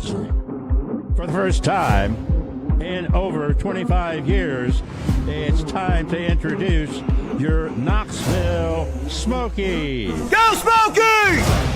For the first time in over 25 years, it's time to introduce your Knoxville Smokies. Go Smokies!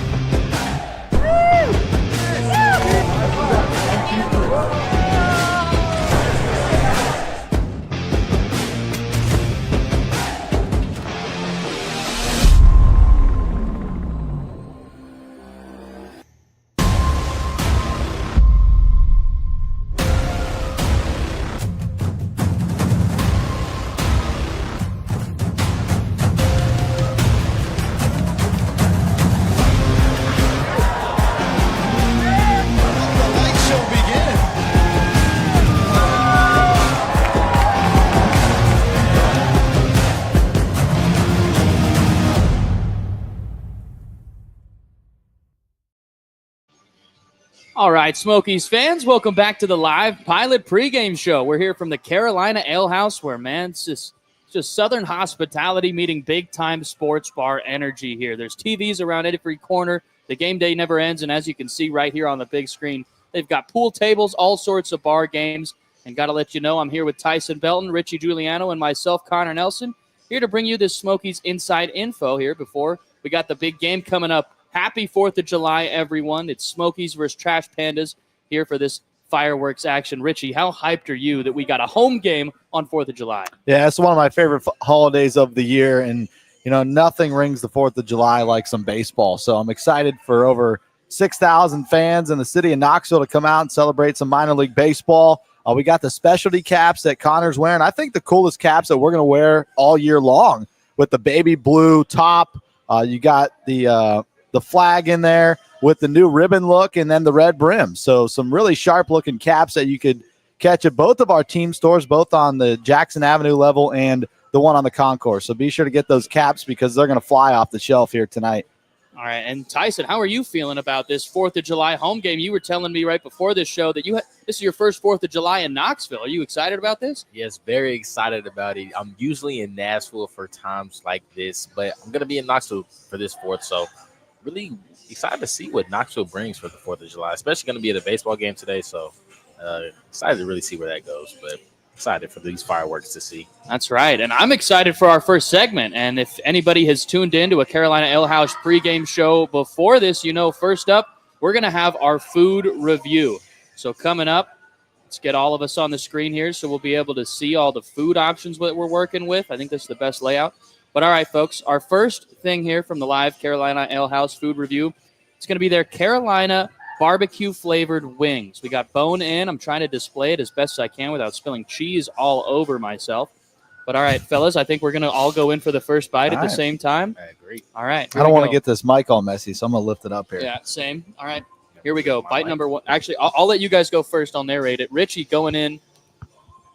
All right, Smokies fans, welcome back to the live pilot pregame show. We're here from the Carolina Ale House where, man, it's just Southern hospitality meeting big-time sports bar energy here. There's TVs around every corner. The game day never ends, and as you can see right here on the big screen, they've got pool tables, all sorts of bar games. And got to let you know, I'm here with Tyson Belton, Richie Giuliano, and myself, Connor Nelson, here to bring you this Smokies inside info here before we got the big game coming up. Happy 4th of July, everyone. It's Smokies versus Trash Pandas here for this fireworks action. Richie, how hyped are you that we got a home game on 4th of July? Yeah, it's one of my favorite holidays of the year, and, you know, nothing rings the 4th of July like some baseball. So I'm excited for over 6,000 fans in the city of Knoxville to come out and celebrate some minor league baseball. We got the specialty caps that Connor's wearing. I think the coolest caps that we're going to wear all year long with the baby blue top. You got the flag in there with the new ribbon look and then the red brim. So some really sharp looking caps that you could catch at both of our team stores, both on the Jackson Avenue level and the one on the concourse. So be sure to get those caps because they're going to fly off the shelf here tonight. All right. And Tyson, how are you feeling about this 4th of July home game? You were telling me right before this show that this is your first 4th of July in Knoxville. Are you excited about this? Yes, very excited about it. I'm usually in Nashville for times like this, but I'm going to be in Knoxville for this 4th. So really excited to see what Knoxville brings for the 4th of July, especially going to be at a baseball game today. So excited to really see where that goes, but excited for these fireworks to see. That's right. And I'm excited for our first segment. And if anybody has tuned in to a Carolina Ale House pregame show before this, you know, first up, we're going to have our food review. So coming up, let's get all of us on the screen here so we'll be able to see all the food options that we're working with. I think this is the best layout. But all right, folks, our first thing here from the live Carolina Ale House food review, it's going to be their Carolina barbecue-flavored wings. We got bone in. I'm trying to display it as best as I can without spilling cheese all over myself. But all right, fellas, I think we're going to all go in for the first bite at the same time. I agree. All right. I don't want to get this mic all messy, so I'm going to lift it up here. Yeah, same. All right, here we go. Bite number one. Actually, I'll let you guys go first. I'll narrate it. Richie going in.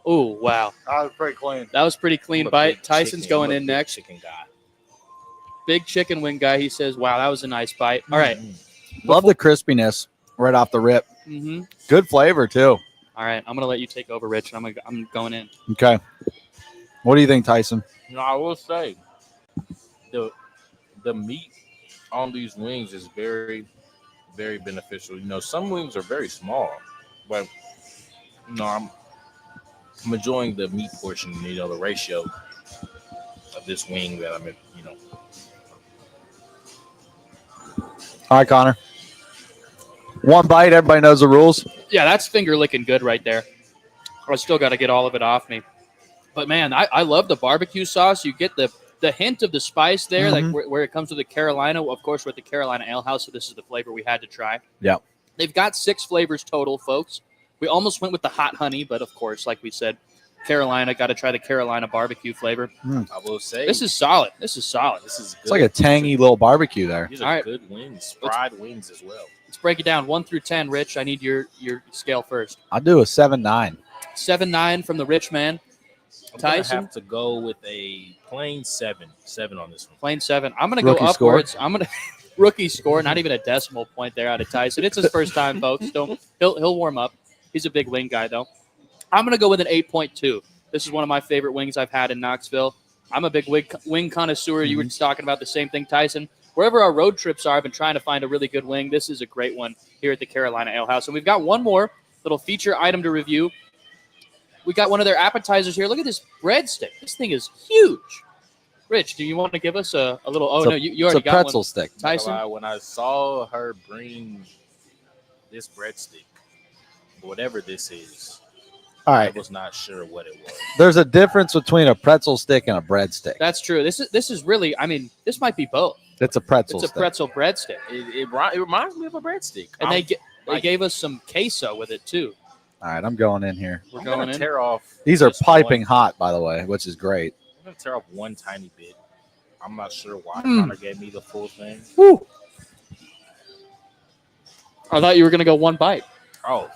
Oh, wow. That was pretty clean. That was pretty clean bite. Tyson's going in next. Chicken guy. Big chicken wing guy. He says, wow, that was a nice bite. All right. Love the crispiness right off the rip. Mm-hmm. Good flavor, too. All right. I'm going to let you take over, Rich, and I'm going in. Okay. What do you think, Tyson? No, I will say the meat on these wings is very, very beneficial. You know, some wings are very small, but, you know, I'm enjoying the meat portion, you know, the ratio of this wing that I'm in, you know. All right, Connor. One bite. Everybody knows the rules. Yeah, that's finger licking good right there. I still got to get all of it off me. But, man, I love the barbecue sauce. You get the hint of the spice there, like where it comes with the Carolina. Of course, with the Carolina Ale House, so this is the flavor we had to try. Yeah. They've got 6 flavors total, folks. We almost went with the hot honey, but, of course, like we said, Carolina, got to try the Carolina barbecue flavor. I will say. This is solid. This is solid. This is good. It's like a tangy little barbecue there. These are good wings, fried wings as well. Let's break it down 1 through 10. Rich, I need your scale first. I'll do a 7-9. 7-9 from the rich man. Tyson? I have to go with a plain 7 on this one. Plain 7. I'm going to go upwards. Score. I'm going to rookie score, not even a decimal point there out of Tyson. It's his first time, folks. He'll warm up. He's a big wing guy, though. I'm going to go with an 8.2. This is one of my favorite wings I've had in Knoxville. I'm a big wing connoisseur. You were just talking about the same thing, Tyson. wherever our road trips are, I've been trying to find a really good wing. This is a great one here at the Carolina Ale House. And we've got one more little feature item to review. We got one of their appetizers here. Look at this breadstick. This thing is huge. Rich, do you want to give us a little? Oh, no, you already got one. It's a pretzel stick. Tyson? When I saw her bring this breadstick, whatever this is, All right. I was not sure what it was. There's a difference between a pretzel stick and a breadstick. That's true. This is really, I mean, this might be both. It's a pretzel It's a stick. pretzel breadstick. It reminds me of a breadstick. And they gave us some queso with it, too. All right, I'm going in here. We're I'm going gonna in. tear off. These are just piping one- hot, by the way, which is great. I'm gonna tear off one tiny bit. I'm not sure why Connor gave me the full thing. Woo. I thought you were going to go one bite. Oh,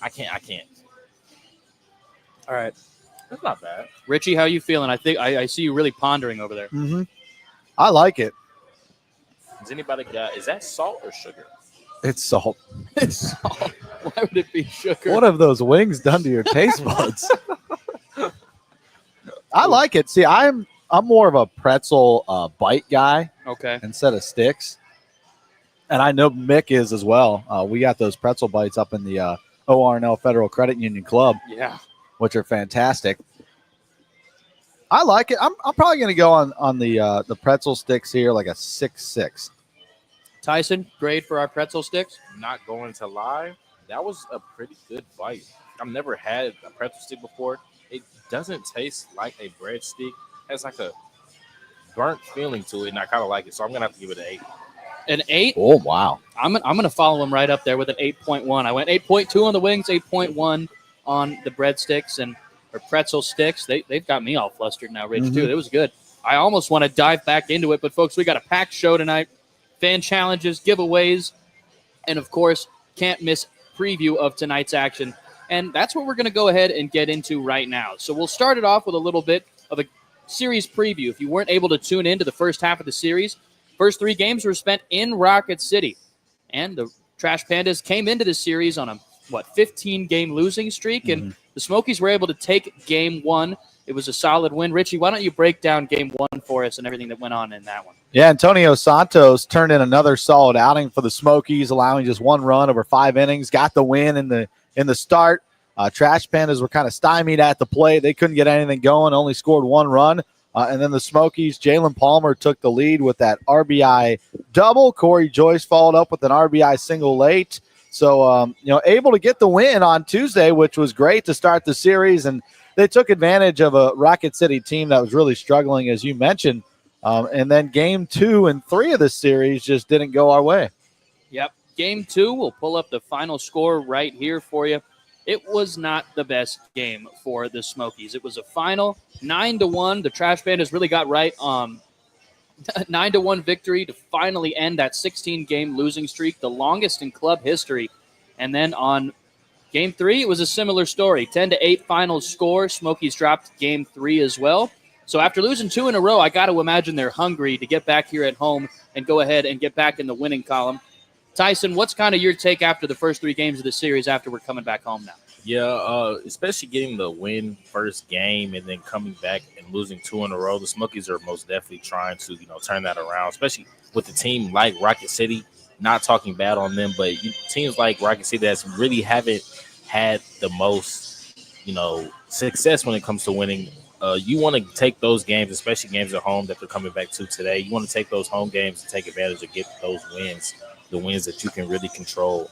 I can't. All right. That's not bad. Richie, how you feeling? I think I see you really pondering over there. Mm-hmm. I like it. Does anybody got? Is that salt or sugar? It's salt. It's salt. Why would it be sugar? What have those wings done to your taste buds? I like it. See, I'm more of a pretzel bite guy Okay. instead of sticks, and I know Mick is as well. We got those pretzel bites up in the ORNL Federal Credit Union Club, Yeah. which are fantastic. I like it. I'm probably going to go on the pretzel sticks here, like a 6.6. Tyson, grade for our pretzel sticks? Not going to lie, that was a pretty good bite. I've never had a pretzel stick before. It doesn't taste like a breadstick. It has like a burnt feeling to it, and I kind of like it. So I'm gonna have to give it an 8. An 8? Oh wow! I'm going to follow him right up there with an 8.1. I went 8.2 on the wings, 8.1 on the breadsticks or pretzel sticks. They've got me all flustered now, Rich, too. It was good. I almost want to dive back into it, but folks, we got a packed show tonight. Fan challenges, giveaways, and of course, can't miss preview of tonight's action. And that's what we're going to go ahead and get into right now. So we'll start it off with a little bit of a series preview. If you weren't able to tune in to the first half of the series, first 3 games were spent in Rocket City. And the Trash Pandas came into the series on a, 15-game losing streak. And the Smokies were able to take game 1. It was a solid win. Richie, why don't you break down game 1 for us and everything that went on in that one? Yeah, Antonio Santos turned in another solid outing for the Smokies, allowing just 1 run over 5 innings. Got the win in the start. Trash Pandas were kind of stymied at the plate. They couldn't get anything going, only scored 1 run. And then the Smokies, Jalen Palmer took the lead with that RBI double. Corey Joyce followed up with an RBI single late. So, able to get the win on Tuesday, which was great to start the series. And they took advantage of a Rocket City team that was really struggling, as you mentioned. And then game 2 and 3 of the series just didn't go our way. Yep. Game 2, we'll pull up the final score right here for you. It was not the best game for the Smokies. It was a final 9-1. The Trash Pandas really got right 9-1 victory to finally end that 16-game losing streak, the longest in club history. And then on game 3, it was a similar story. 10-8 final score. Smokies dropped game 3 as well. So after losing 2 in a row, I got to imagine they're hungry to get back here at home and go ahead and get back in the winning column. Tyson, what's kind of your take after the first 3 games of the series after we're coming back home now? Yeah, especially getting the win first game and then coming back and losing 2 in a row. The Smokies are most definitely trying to, turn that around, especially with a team like Rocket City. Not talking bad on them, but teams like Rocket City that really haven't had the most, success when it comes to winning. You want to take those games, especially games at home that they're coming back to today. You want to take those home games and take advantage of get those wins, the wins that you can really control.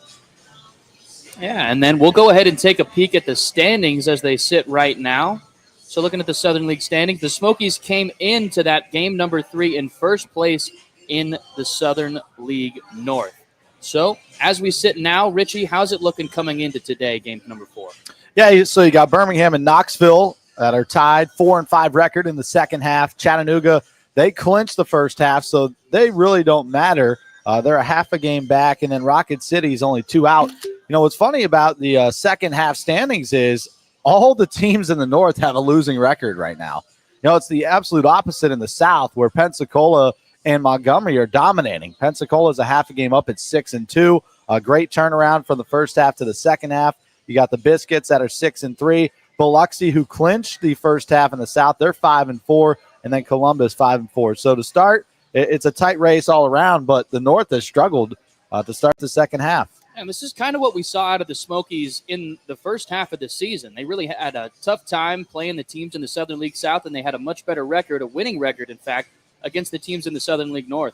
Yeah, and then we'll go ahead and take a peek at the standings as they sit right now. So looking at the Southern League standings, the Smokies came into that game number 3 in first place in the Southern League North. So as we sit now, Richie, how's it looking coming into today, game number 4? Yeah, so you got Birmingham and Knoxville that are tied 4-5 record in the second half. Chattanooga, they clinched the first half, so they really don't matter. They're a half a game back, and then Rocket City is only 2 out. What's funny about the second half standings is all the teams in the North have a losing record right now. It's the absolute opposite in the South, where Pensacola and Montgomery are dominating. Pensacola is a half a game up at 6-2. A great turnaround from the first half to the second half. You got the Biscuits that are 6-3. Biloxi, who clinched the first half in the South, they're 5-4, and then Columbus 5-4. So to start it's a tight race all around, but the North has struggled to start the second half. And this is kind of what we saw out of the Smokies in the first half of the season. They really had a tough time playing the teams in the Southern League South, and they had a much better record, a winning record, in fact, against the teams in the Southern League North.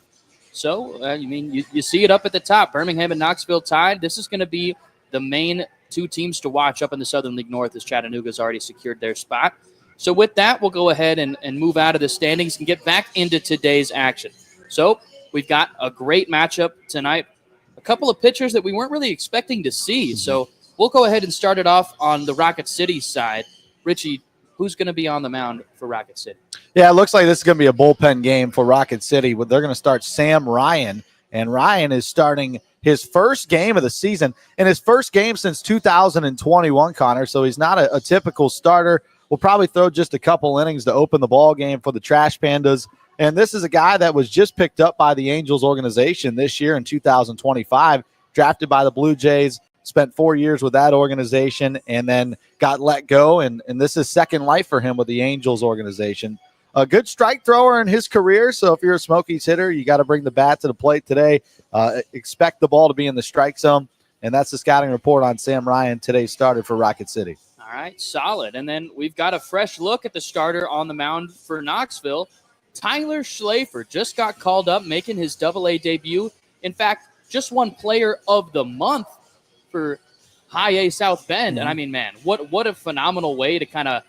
So, you see it up at the top. Birmingham and Knoxville tied. This is going to be the main two teams to watch up in the Southern League North, as Chattanooga's already secured their spot. So with that, we'll go ahead and move out of the standings and get back into today's action. So we've got a great matchup tonight. A couple of pitchers that we weren't really expecting to see. So we'll go ahead and start it off on the Rocket City side. Richie, who's going to be on the mound for Rocket City? Yeah, it looks like this is going to be a bullpen game for Rocket City. They're going to start Sam Ryan, and Ryan is starting his first game of the season and his first game since 2021, Connor. So he's not a typical starter. We'll probably throw just a couple innings to open the ball game for the Trash Pandas. And this is a guy that was just picked up by the Angels organization this year in 2025, drafted by the Blue Jays, spent 4 years with that organization, and then got let go. And this is second life for him with the Angels organization. A good strike thrower in his career. So if you're a Smokies hitter, you got to bring the bat to the plate today. Expect the ball to be in the strike zone. And that's the scouting report on Sam Ryan, today's starter for Rocket City. All right, solid. And then we've got a fresh look at the starter on the mound for Knoxville. Tyler Schlafer just got called up, making his Double-A debut. In fact, just won Player of the Month for High A South Bend. And I mean, man, what a phenomenal way to kind of,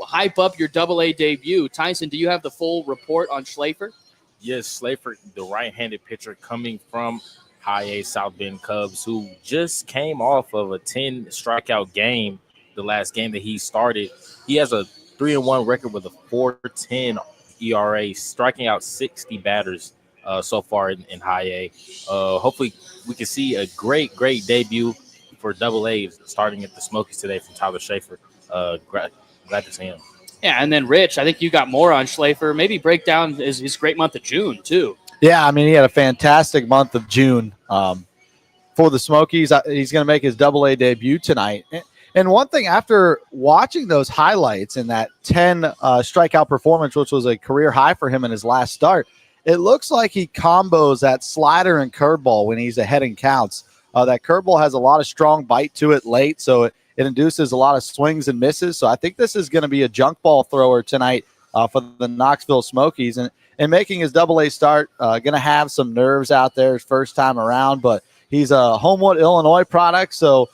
hype up your Double-A debut. Tyson, do you have the full report on Schlafer? Yes, Schlafer, the right-handed pitcher coming from High A South Bend Cubs, who just came off of a 10 strikeout game, the last game that he started. He has a 3-1 record with a 4.10 ERA, striking out 60 batters so far in High A. Hopefully, we can see a great debut for Double-A starting at the Smokies today from Tyler Schlafer. Glad to see him. Yeah, and then Rich, I think you got more on Schlafer. Maybe break down his great month of June, too. Yeah, I mean, he had a fantastic month of June for the Smokies. He's going to make his Double-A debut tonight. And one thing, after watching those highlights in that 10 strikeout performance, which was a career high for him in his last start, it looks like he combos that slider and curveball when he's ahead in counts. That curveball has a lot of strong bite to it late, so it induces a lot of swings and misses. So I think this is going to be a junk ball thrower tonight for the Knoxville Smokies. And making his Double-A start, going to have some nerves out there his first time around, but he's a Homewood, Illinois product, so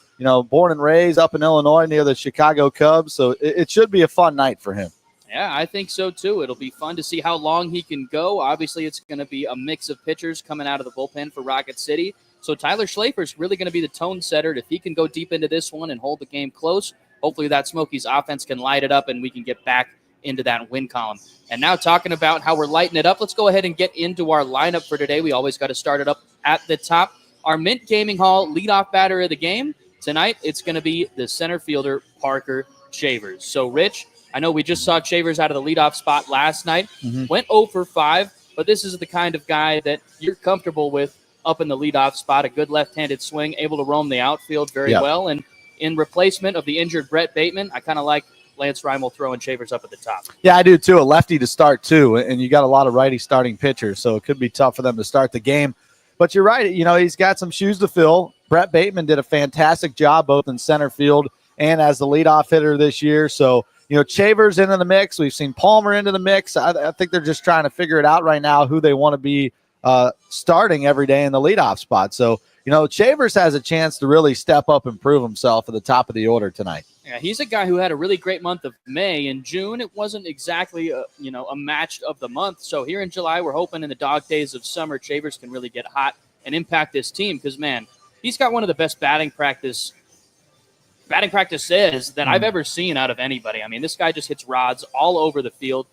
born and raised up in Illinois near the Chicago Cubs. So it should be a fun night for him. Yeah, I think so, too. It'll be fun to see how long he can go. Obviously, it's going to be a mix of pitchers coming out of the bullpen for Rocket City. So Tyler Schlafer is really going to be the tone setter. If he can go deep into this one and hold the game close, hopefully that Smokies offense can light it up and we can get back into that win column. And now talking about how we're lighting it up, let's go ahead and get into our lineup for today. We always got to start it up at the top. Our Mint Gaming Hall leadoff batter of the game. Tonight, it's going to be the center fielder, Parker Shavers. So, Rich, I know we just saw Shavers out of the leadoff spot last night. Went 0 for 5, but this is the kind of guy that you're comfortable with up in the leadoff spot. A good left-handed swing, able to roam the outfield very well. And in replacement of the injured Brett Bateman, I kind of like Lance Reimel throwing Shavers up at the top. Yeah, I do too. A lefty to start too, and you got a lot of righty starting pitchers, so it could be tough for them to start the game. But you're right. He's got some shoes to fill. Brett Bateman did a fantastic job both in center field and as the leadoff hitter this year. So, Shavers into the mix. We've seen Palmer into the mix. I think they're just trying to figure it out right now who they want to be starting every day in the leadoff spot. So, Shavers has a chance to really step up and prove himself at the top of the order tonight. Yeah, he's a guy who had a really great month of May. In June, it wasn't exactly a match of the month. So here in July, we're hoping in the dog days of summer, Shavers can really get hot and impact this team because, man, he's got one of the best batting practices that I've ever seen out of anybody. I mean, this guy just hits rods all over the field.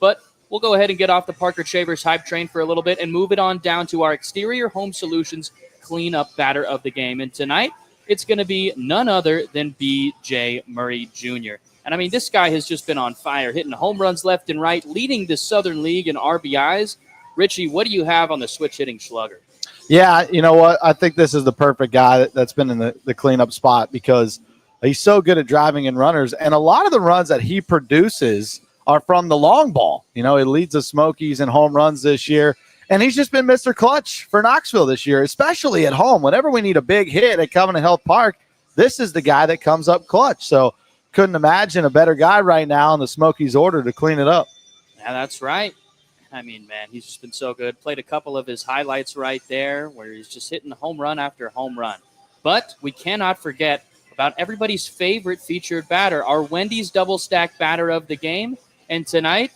But we'll go ahead and get off the Parker Shavers hype train for a little bit and move it on down to our Exterior Home Solutions cleanup batter of the game. And tonight, it's going to be none other than B.J. Murray Jr. And, I mean, this guy has just been on fire, hitting home runs left and right, leading the Southern League in RBIs. Richie, what do you have on the switch-hitting slugger? Yeah, you know what? I think this is the perfect guy that's been in the cleanup spot because he's so good at driving in runners. And a lot of the runs that he produces are from the long ball. He leads the Smokies in home runs this year. And he's just been Mr. Clutch for Knoxville this year, especially at home. Whenever we need a big hit at Covenant Health Park, this is the guy that comes up clutch. So couldn't imagine a better guy right now in the Smokies order to clean it up. Yeah, that's right. I mean, man, he's just been so good. Played a couple of his highlights right there where he's just hitting home run after home run. But we cannot forget about everybody's favorite featured batter, our Wendy's double stack batter of the game. And tonight,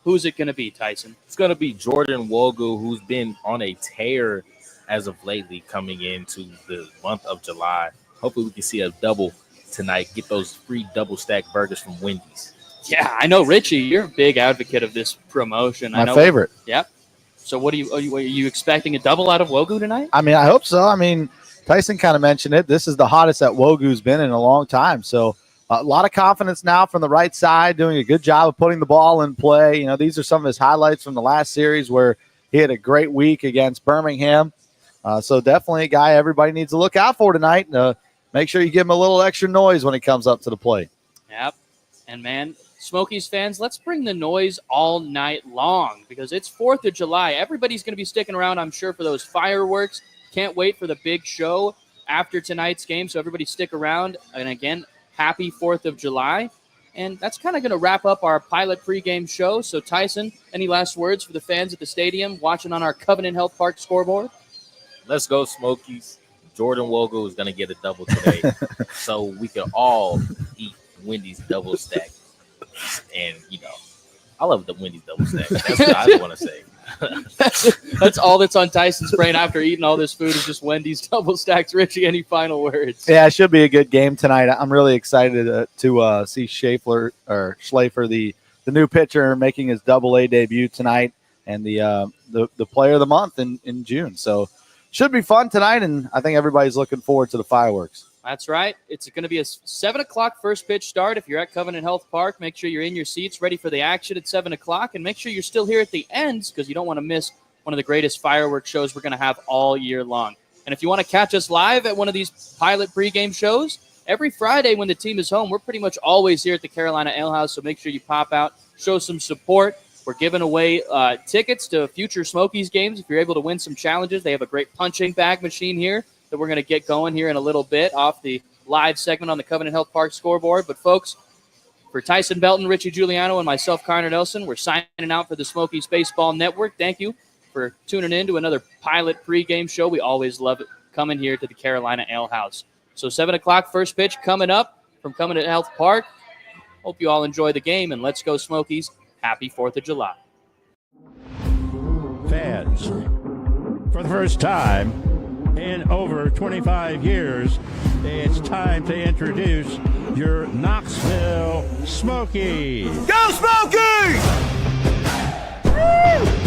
who's it going to be, Tyson? It's going to be Jordan Wogu, who's been on a tear as of lately coming into the month of July. Hopefully we can see a double tonight. Get those free double stack burgers from Wendy's. Yeah, I know, Richie, you're a big advocate of this promotion. My favorite. Yep. So what are you expecting a double out of Wogu tonight? I mean, I hope so. I mean, Tyson kind of mentioned it. This is the hottest that Wogu's been in a long time. So a lot of confidence now from the right side, doing a good job of putting the ball in play. You know, these are some of his highlights from the last series where he had a great week against Birmingham. So definitely a guy everybody needs to look out for tonight. Make sure you give him a little extra noise when he comes up to the plate. Yep. And, man, Smokies fans, let's bring the noise all night long because it's 4th of July. Everybody's going to be sticking around, I'm sure, for those fireworks. Can't wait for the big show after tonight's game, so everybody stick around. And, again, happy 4th of July. And that's kind of going to wrap up our Pilot pregame show. So, Tyson, any last words for the fans at the stadium watching on our Covenant Health Park scoreboard? Let's go, Smokies. Jordan Wogu is going to get a double today so we can all eat Wendy's double stack. And, you know, I love the Wendy's double stack. That's what I want to say. That's all that's on Tyson's brain after eating all this food is just Wendy's double stacks. Richie, any final words? Yeah, it should be a good game tonight. I'm really excited to see Schlafer, the new pitcher, making his Double-A debut tonight, and the player of the month in June. So should be fun tonight, and I think everybody's looking forward to the fireworks. That's right. It's going to be a 7 o'clock first pitch start. If you're at Covenant Health Park, make sure you're in your seats ready for the action at 7 o'clock, and make sure you're still here at the ends because you don't want to miss one of the greatest fireworks shows we're going to have all year long. And if you want to catch us live at one of these Pilot pregame shows, every Friday when the team is home, we're pretty much always here at the Carolina Ale House, so make sure you pop out, show some support. We're giving away tickets to future Smokies games. If you're able to win some challenges, they have a great punching bag machine here that we're going to get going here in a little bit off the live segment on the Covenant Health Park scoreboard. But, folks, for Tyson Belton, Richie Giuliano, and myself, Connor Nelson, we're signing out for the Smokies Baseball Network. Thank you for tuning in to another Pilot pregame show. We always love it coming here to the Carolina Ale House. So 7 o'clock first pitch coming up from Covenant Health Park. Hope you all enjoy the game, and let's go Smokies. Happy 4th of July. Fans, for the first time in over 25 years, it's time to introduce your Knoxville Smokies. Go Smokies! Woo!